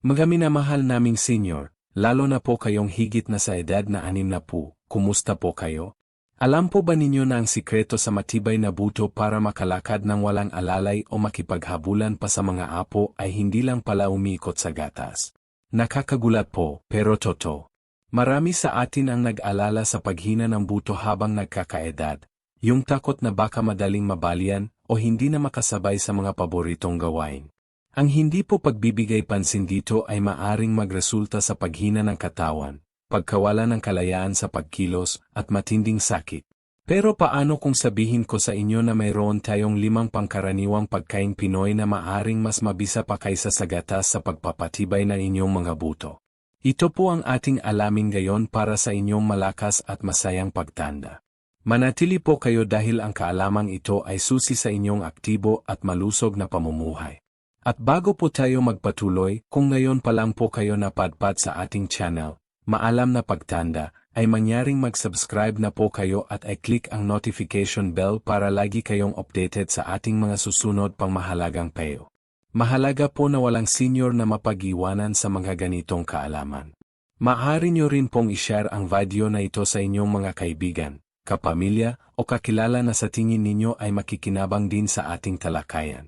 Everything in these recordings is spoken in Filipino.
Mga minamahal naming senior, lalo na po kayong higit na sa edad na 60, kumusta po kayo? Alam po ba ninyo na ang sikreto sa matibay na buto para makalakad ng walang alalay o makipaghabulan pa sa mga apo ay hindi lang pala umikot sa gatas? Nakakagulat po, pero totoo. Marami sa atin ang nag-alala sa paghina ng buto habang nagkakaedad, yung takot na baka madaling mabalian o hindi na makasabay sa mga paboritong gawain. Ang hindi po pagbibigay pansin dito ay maaring magresulta sa paghina ng katawan, pagkawala ng kalayaan sa pagkilos, at matinding sakit. Pero paano kung sabihin ko sa inyo na mayroon tayong 5 pangkaraniwang pagkaing Pinoy na maaring mas mabisa pa kaysa sa gatas sa pagpapatibay ng inyong mga buto? Ito po ang ating alamin ngayon para sa inyong malakas at masayang pagtanda. Manatili po kayo dahil ang kaalamang ito ay susi sa inyong aktibo at malusog na pamumuhay. At bago po tayo magpatuloy, kung ngayon pa lang po kayo napadpad sa ating channel, Maalam na Pagtanda, ay mangyaring mag-subscribe na po kayo at i-click ang notification bell para lagi kayong updated sa ating mga susunod pang mahalagang payo. Mahalaga po na walang senior na mapag-iwanan sa mga ganitong kaalaman. Maaari nyo rin pong i-share ang video na ito sa inyong mga kaibigan, kapamilya, o kakilala na sa tingin ninyo ay makikinabang din sa ating talakayan.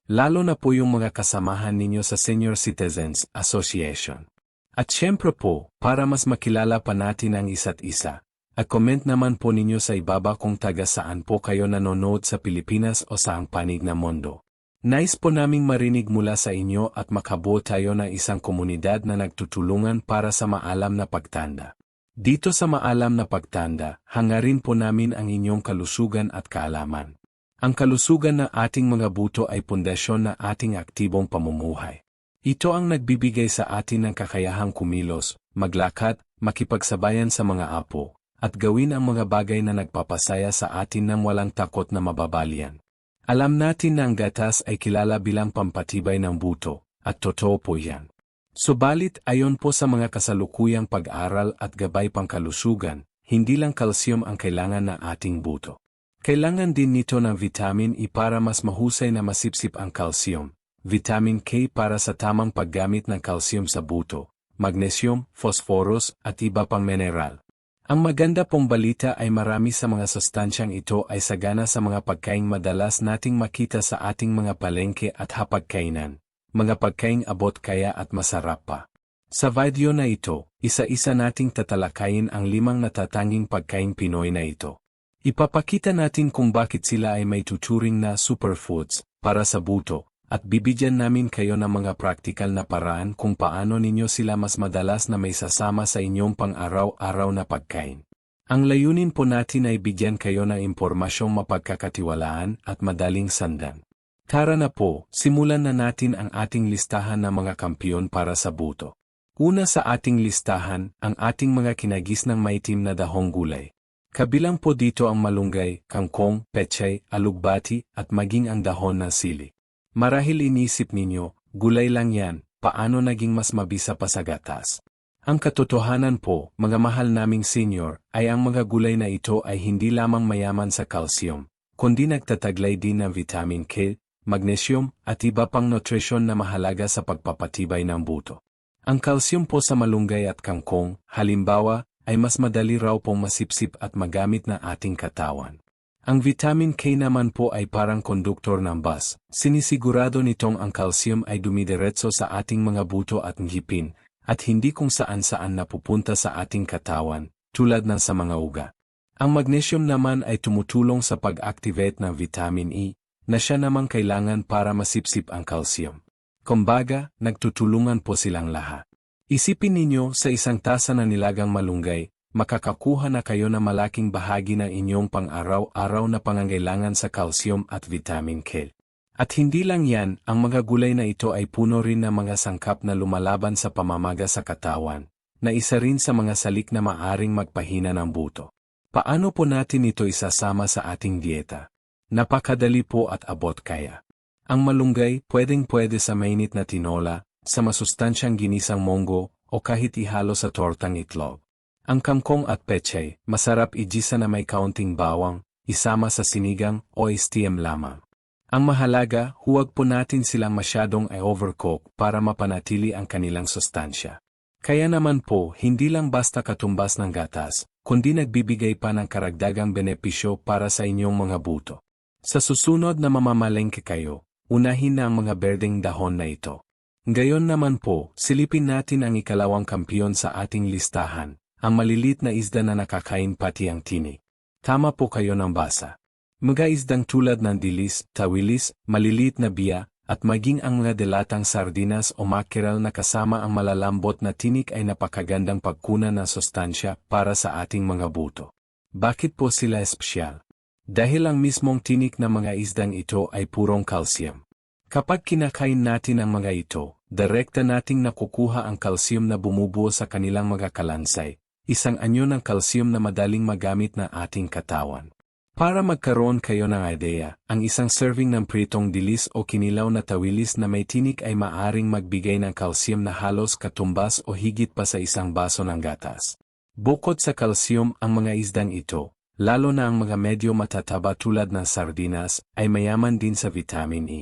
Lalo na po yung mga kasamahan ninyo sa Senior Citizens Association. At syempre po, para mas makilala pa natin ang isa't isa, comment naman po ninyo sa ibaba kung taga saan po kayo nanonood sa Pilipinas o saang panig ng mundo. Nais po naming marinig mula sa inyo at makabuo tayo ng isang komunidad na nagtutulungan para sa maalam na pagtanda. Dito sa Maalam na Pagtanda, hangarin po namin ang inyong kalusugan at kaalaman. Ang kalusugan ng ating mga buto ay pundasyon ng ating aktibong pamumuhay. Ito ang nagbibigay sa atin ng kakayahang kumilos, maglakad, makipagsabayan sa mga apo, at gawin ang mga bagay na nagpapasaya sa atin ng walang takot na mababalian. Alam natin na ang gatas ay kilala bilang pampatibay ng buto, at totoo po yan. Subalit ayon po sa mga kasalukuyang pag-aral at gabay pangkalusugan, hindi lang kalsiyum ang kailangan ng ating buto. Kailangan din nito ng vitamin E para mas mahusay na masipsip ang kalsiyum, vitamin K para sa tamang paggamit ng kalsiyum sa buto, magnesium, phosphorus, at iba pang mineral. Ang maganda pong balita ay marami sa mga sustansyang ito ay sagana sa mga pagkaing madalas nating makita sa ating mga palengke at hapagkainan, mga pagkaing abot kaya at masarap pa. Sa video na ito, isa-isa nating tatalakayin ang 5 natatanging pagkaing Pinoy na ito. Ipapakita natin kung bakit sila ay may tuturing na superfoods para sa buto, at bibigyan namin kayo ng mga praktikal na paraan kung paano ninyo sila mas madalas na may sasama sa inyong pang-araw-araw na pagkain. Ang layunin po natin ay bigyan kayo ng impormasyong mapagkakatiwalaan at madaling sandan. Tara na po, simulan na natin ang ating listahan ng mga kampiyon para sa buto. Una sa ating listahan, ang ating mga kinagisnang maitim na dahong gulay. Kabilang po dito ang malunggay, kangkong, pechay, alugbati, at maging ang dahon ng sili. Marahil inisip ninyo, gulay lang yan, paano naging mas mabisa pa sa gatas? Ang katotohanan po, mga mahal naming senior, ay ang mga gulay na ito ay hindi lamang mayaman sa kalsiyum, kundi nagtataglay din ng vitamin K, magnesium, at iba pang nutrisyon na mahalaga sa pagpapatibay ng buto. Ang kalsiyum po sa malunggay at kangkong, halimbawa, ay mas madali raw pong masipsip at magamit na ating katawan. Ang vitamin K naman po ay parang konduktor ng bus, sinisigurado nitong ang calcium ay dumidiretso sa ating mga buto at ngipin, at hindi kung saan-saan napupunta sa ating katawan, tulad ng sa mga uga. Ang magnesium naman ay tumutulong sa pag-activate ng vitamin E, na siya namang kailangan para masipsip ang calcium. Kumbaga, nagtutulungan po silang lahat. Isipin ninyo sa isang tasa na nilagang malunggay, makakakuha na kayo ng malaking bahagi ng inyong pang-araw-araw na pangangailangan sa calcium at vitamin K. At hindi lang yan, ang mga gulay na ito ay puno rin ng mga sangkap na lumalaban sa pamamaga sa katawan, na isa rin sa mga salik na maaring magpahina ng buto. Paano po natin ito isasama sa ating dieta? Napakadali po at abot kaya. Ang malunggay pwedeng-pwede sa mainit na tinola, sa masustansyang ginisang monggo, o kahit ihalo sa tortang itlog. Ang kangkong at pechay, masarap igisa na may kaunting bawang, isama sa sinigang o steam lamang. Ang mahalaga, huwag po natin silang masyadong i-overcook para mapanatili ang kanilang sustansya. Kaya naman po, hindi lang basta katumbas ng gatas, kundi nagbibigay pa ng karagdagang benepisyo para sa inyong mga buto. Sa susunod na mamamalengke kayo, unahin na ang mga berdeng dahon na ito. Gayon naman po, silipin natin ang ikalawang kampiyon sa ating listahan, ang malilit na isda na nakakain pati ang tinik. Tama po kayo ng basa. Mga isdang tulad ng dilis, tawilis, maliliit na biya, at maging ang mga delatang sardinas o mackerel na kasama ang malalambot na tinik ay napakagandang pagkunan ng sustansya para sa ating mga buto. Bakit po sila espesyal? Dahil ang mismong tinik ng mga isdang ito ay purong calcium. Kapag kinakain natin ang mga ito, direkta nating nakukuha ang calcium na bumubuo sa kanilang mga kalansay, isang anyo ng calcium na madaling magamit na ating katawan. Para magkaroon kayo ng ideya, ang isang serving ng pritong dilis o kinilaw na tawilis na may tinik ay maaring magbigay ng calcium na halos katumbas o higit pa sa isang baso ng gatas. Bukod sa calcium, ang mga isdang ito, lalo na ang mga medyo matataba tulad ng sardinas, ay mayaman din sa vitamin E.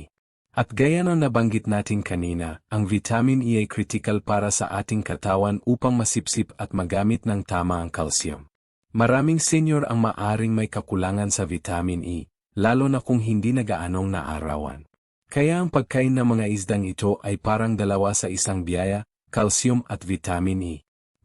At gaya ng nabanggit natin kanina, ang vitamin E ay critical para sa ating katawan upang masipsip at magamit ng tama ang calcium. Maraming senior ang maaring may kakulangan sa vitamin E, lalo na kung hindi nagaanong naarawan. Kaya ang pagkain ng mga isdang ito ay parang dalawa sa isang biyaya, calcium at vitamin E.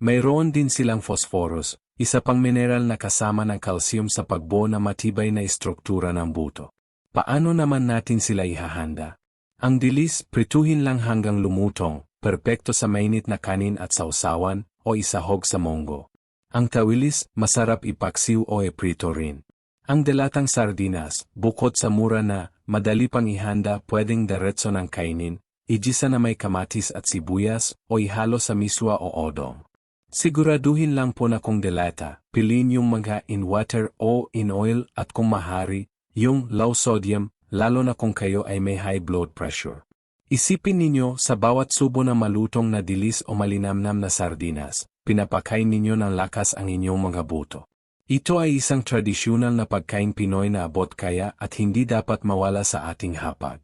Mayroon din silang phosphorus, isa pang mineral na kasama ng calcium sa pagbuo na matibay na istruktura ng buto. Paano naman natin sila ihahanda? Ang dilis, prituhin lang hanggang lumutong, perpekto sa mainit na kanin at sausawan, o isahog sa monggo. Ang tawilis, masarap ipaksiw o iprito rin. Ang delatang sardinas, bukod sa mura na, madali pang ihanda, pwedeng diretso ng kainin, igisa na may kamatis at sibuyas, o ihalo sa miswa o odong. Siguraduhin lang po na kung delata, piliin yung mga in water o in oil at kung mahari, yung low sodium, lalo na kung kayo ay may high blood pressure. Isipin ninyo sa bawat subo na malutong na dilis o malinamnam na sardinas, pinapakain ninyo ng lakas ang inyong mga buto. Ito ay isang tradisyonal na pagkain Pinoy na abot kaya at hindi dapat mawala sa ating hapag.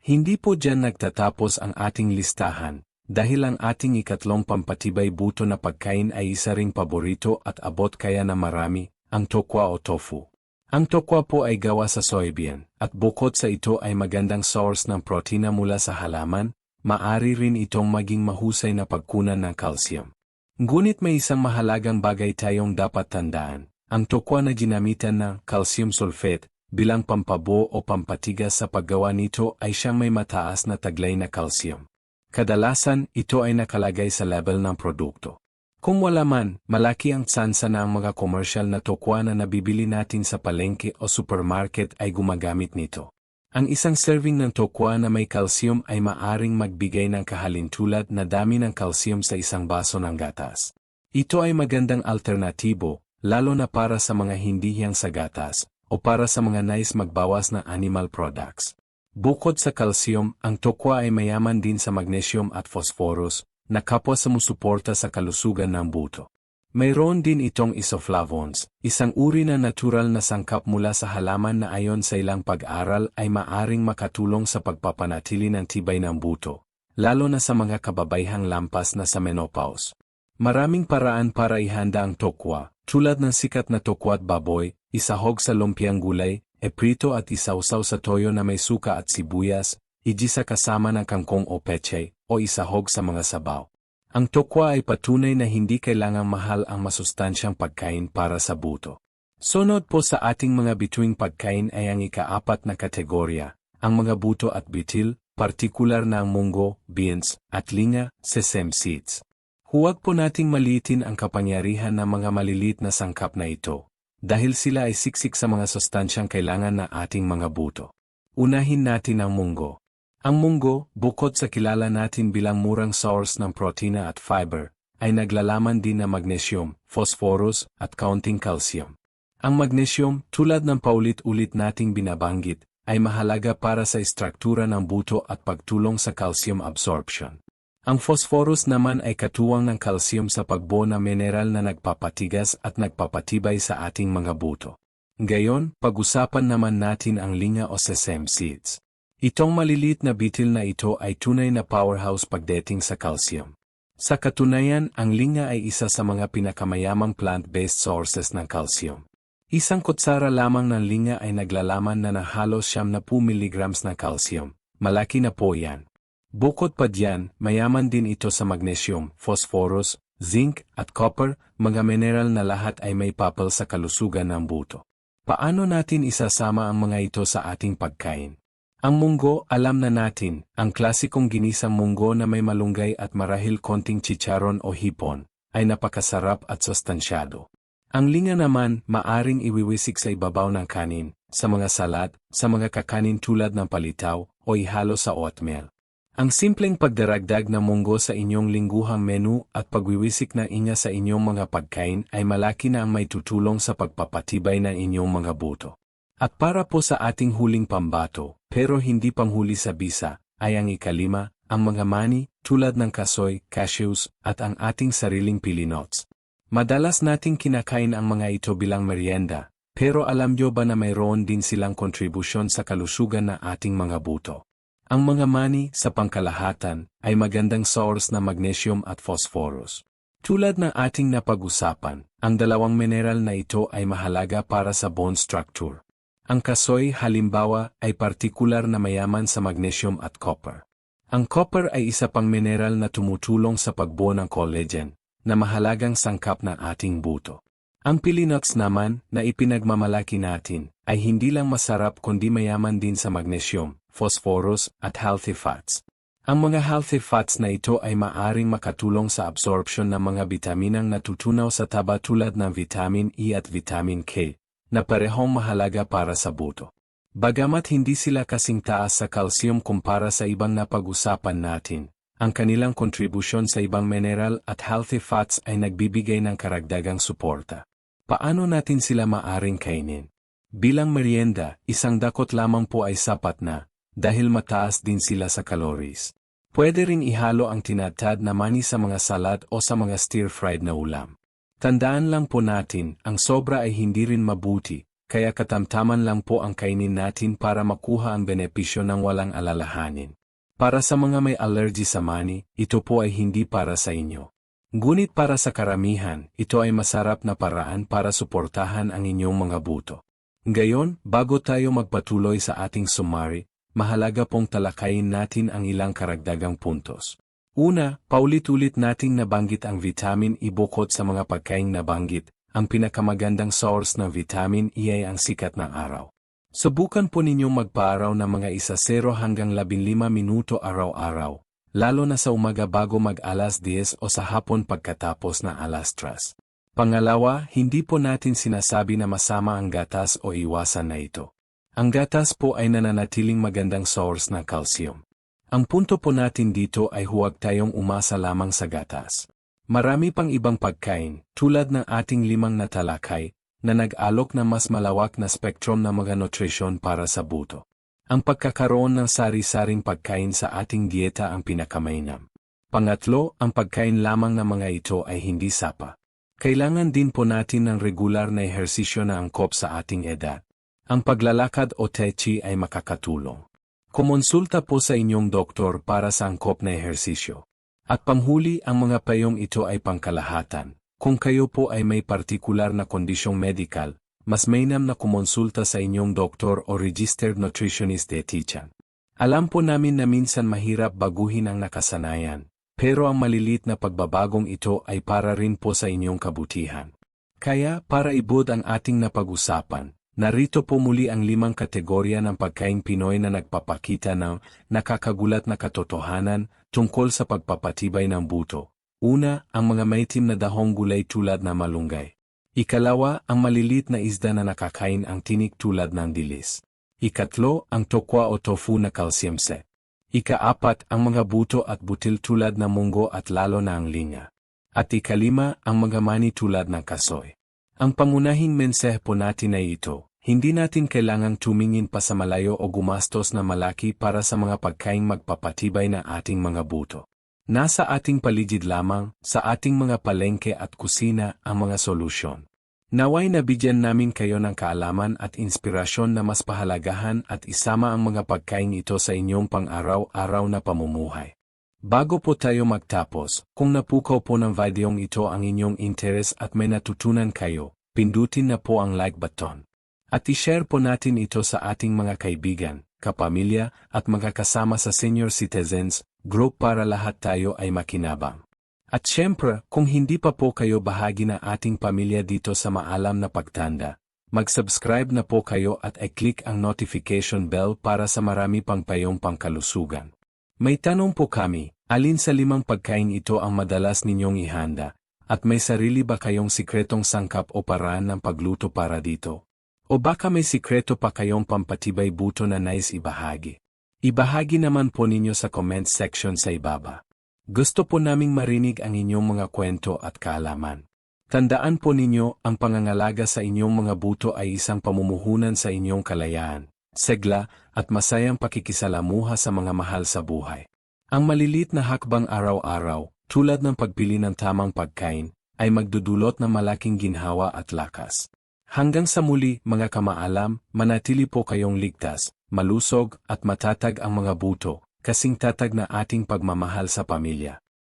Hindi po dyan nagtatapos ang ating listahan, dahil ang ating ikatlong pampatibay buto na pagkain ay isa ring paborito at abot kaya na marami, ang tokwa o tofu. Ang tokwa po ay gawa sa soybean, at bukod sa ito ay magandang source ng protina mula sa halaman, maari rin itong maging mahusay na pagkunan ng calcium. Ngunit may isang mahalagang bagay tayong dapat tandaan, ang tokwa na ginamitan ng calcium sulfate bilang pampabuo o pampatigas sa paggawa nito ay siyang may mataas na taglay na calcium. Kadalasan, ito ay nakalagay sa label ng produkto. Kung wala man, malaki ang tsansa na ang mga commercial na tokwa na nabibili natin sa palengke o supermarket ay gumagamit nito. Ang isang serving ng tokwa na may calcium ay maaring magbigay ng kahalintulad na dami ng calcium sa isang baso ng gatas. Ito ay magandang alternatibo, lalo na para sa mga hindi hiyang sa gatas, o para sa mga nais magbawas ng animal products. Bukod sa calcium, ang tokwa ay mayaman din sa magnesium at phosphorus, na kapwa sumusuporta sa kalusugan ng buto. Mayroon din itong isoflavones, isang uri na natural na sangkap mula sa halaman na ayon sa ilang pag-aral ay maaring makatulong sa pagpapanatili ng tibay ng buto, lalo na sa mga kababaihang lampas na sa menopause. Maraming paraan para ihanda ang tokwa, tulad ng sikat na tokwat baboy, isahog sa lumpiang gulay, eprito at isawsaw sa toyo na may suka at sibuyas, igisa kasama ng kangkong o pechay, o isahog sa mga sabaw. Ang tokwa ay patunay na hindi kailangang mahal ang masustansyang pagkain para sa buto. Sunod po sa ating mga bituing pagkain ay ang ikaapat na kategorya, ang mga buto at bitil, partikular na ang munggo, beans, at linga, sesame seeds. Huwag po nating maliitin ang kapangyarihan ng mga maliliit na sangkap na ito, dahil sila ay siksik sa mga sustansyang kailangan ng ating mga buto. Unahin natin ang munggo. Ang munggo, bukod sa kilala natin bilang murang source ng protina at fiber, ay naglalaman din ng magnesium, phosphorus, at kaunting calcium. Ang magnesium, tulad ng paulit-ulit nating binabanggit, ay mahalaga para sa istruktura ng buto at pagtulong sa calcium absorption. Ang phosphorus naman ay katuwang ng calcium sa pagbuo ng mineral na nagpapatigas at nagpapatibay sa ating mga buto. Ngayon, pag-usapan naman natin ang linga o sesame seeds. Itong maliliit na bitil na ito ay tunay na powerhouse pagdating sa calcium. Sa katunayan, ang linga ay isa sa mga pinakamayamang plant-based sources ng calcium. Isang kutsara lamang ng linga ay naglalaman na ng halos 70 mg ng calcium. Malaki na po yan. Bukod pa diyan, mayaman din ito sa magnesium, phosphorus, zinc, at copper, mga mineral na lahat ay may papel sa kalusugan ng buto. Paano natin isasama ang mga ito sa ating pagkain? Ang munggo, alam na natin, ang klasikong ginisang munggo na may malunggay at marahil konting chicharon o hipon, ay napakasarap at sustansyado. Ang linga naman, maaring iwiwisik sa ibabaw ng kanin, sa mga salad, sa mga kakanin tulad ng palitaw, o ihalo sa oatmeal. Ang simpleng pagdaragdag ng munggo sa inyong lingguhang menu at pagwiwisik ng inya sa inyong mga pagkain ay malaki na ang may tutulong sa pagpapatibay ng inyong mga buto. At para po sa ating huling pambato, pero hindi panghuli sa bisa, ay ang ikalima, ang mga mani, tulad ng kasoy, cashews, at ang ating sariling pili nuts. Madalas nating kinakain ang mga ito bilang merienda, pero alam nyo ba na mayroon din silang kontribusyon sa kalusugan ng ating mga buto? Ang mga mani, sa pangkalahatan, ay magandang source na magnesium at phosphorus. Tulad ng ating napag-usapan, ang dalawang mineral na ito ay mahalaga para sa bone structure. Ang kasoy, halimbawa, ay partikular na mayaman sa magnesium at copper. Ang copper ay isa pang mineral na tumutulong sa pagbuo ng collagen, na mahalagang sangkap ng ating buto. Ang pili nuts naman, na ipinagmamalaki natin, ay hindi lang masarap kundi mayaman din sa magnesium, phosphorus, at healthy fats. Ang mga healthy fats na ito ay maaring makatulong sa absorption ng mga bitaminang natutunaw sa taba tulad ng vitamin E at vitamin K, na parehong mahalaga para sa buto. Bagamat hindi sila kasing taas sa calcium kumpara sa ibang napag-usapan natin, ang kanilang kontribusyon sa ibang mineral at healthy fats ay nagbibigay ng karagdagang suporta. Paano natin sila maaring kainin? Bilang merienda, isang dakot lamang po ay sapat na, dahil mataas din sila sa calories. Pwede rin ihalo ang tinatad na mani sa mga salad o sa mga stir-fried na ulam. Tandaan lang po natin, ang sobra ay hindi rin mabuti, kaya katamtaman lang po ang kainin natin para makuha ang benepisyo ng walang alalahanin. Para sa mga may allergy sa mani, ito po ay hindi para sa inyo. Ngunit para sa karamihan, ito ay masarap na paraan para suportahan ang inyong mga buto. Ngayon, bago tayo magpatuloy sa ating summary, mahalaga pong talakayin natin ang ilang karagdagang puntos. Una, paulit-ulit nating nabanggit ang vitamin E bukod sa mga pagkaing nabanggit, ang pinakamagandang source ng vitamin E ay ang sikat ng araw. Subukan po ninyong magpaaraw ng mga 0 hanggang 15 minuto araw-araw, lalo na sa umaga bago mag-alas 10 o sa hapon pagkatapos ng alas 3. Pangalawa, hindi po natin sinasabi na masama ang gatas o iwasan na ito. Ang gatas po ay nananatiling magandang source ng calcium. Ang punto po natin dito ay huwag tayong umasa lamang sa gatas. Marami pang ibang pagkain, tulad ng ating 5 na talakay, na nag-alok ng mas malawak na spektrum ng mga nutrisyon para sa buto. Ang pagkakaroon ng sari-saring pagkain sa ating dieta ang pinakamainam. Pangatlo, ang pagkain lamang ng mga ito ay hindi sapa. Kailangan din po natin ng regular na ehersisyo na angkop sa ating edad. Ang paglalakad o tai chi ay makakatulong. Kumonsulta po sa inyong doktor para sa angkop na ehersisyo. At panghuli, ang mga payong ito ay pangkalahatan. Kung kayo po ay may partikular na kondisyong medical, mas mainam na kumonsulta sa inyong doktor o registered nutritionist dietitian. Alam po namin na minsan mahirap baguhin ang nakasanayan, pero ang malilit na pagbabagong ito ay para rin po sa inyong kabutihan. Kaya, para ibud ang ating napag-usapan, narito po muli ang 5 kategorya ng pagkaing Pinoy na nagpapakita ng nakakagulat na katotohanan tungkol sa pagpapatibay ng buto. Una, ang mga maitim na dahong gulay tulad ng malunggay. Ikalawa, ang malilit na isda na nakakain ang tinik tulad ng dilis. Ikatlo, ang tokwa o tofu na calcium set. Ikaapat, ang mga buto at butil tulad ng munggo at lalo na ang linga. At ikalima, ang mga mani tulad ng kasoy. Ang pangunahing mensahe po natin ay ito, hindi natin kailangang tumingin pa sa malayo o gumastos na malaki para sa mga pagkaing magpapatibay na ating mga buto. Nasa ating paligid lamang, sa ating mga palengke at kusina, ang mga solusyon. Naway nabigyan namin kayo ng kaalaman at inspirasyon na mas pahalagahan at isama ang mga pagkain ito sa inyong pang-araw-araw na pamumuhay. Bago po tayo magtapos, kung napukaw po ng videong ito ang inyong interes at may natutunan kayo, pindutin na po ang like button. At i-share po natin ito sa ating mga kaibigan, kapamilya, at mga kasama sa senior citizens group para lahat tayo ay makinabang. At syempre, kung hindi pa po kayo bahagi ng ating pamilya dito sa Maalam na Pagtanda, mag-subscribe na po kayo at i-click ang notification bell para sa marami pang payong pangkalusugan. May tanong po kami, alin sa 5 pagkain ito ang madalas ninyong ihanda, at may sarili ba kayong sikretong sangkap o paraan ng pagluto para dito? O baka may sikreto pa kayong pampatibay buto na nais ibahagi? Ibahagi naman po ninyo sa comment section sa ibaba. Gusto po naming marinig ang inyong mga kwento at kaalaman. Tandaan po ninyo, ang pangangalaga sa inyong mga buto ay isang pamumuhunan sa inyong kalayaan, sigla, at masayang pakikisalamuha sa mga mahal sa buhay. Ang malilit na hakbang araw-araw, tulad ng pagpili ng tamang pagkain, ay magdudulot ng malaking ginhawa at lakas. Hanggang sa muli, mga kamaalam, manatili po kayong ligtas, malusog, at matatag ang mga buto, kasing tatag na ating pagmamahal sa pamilya.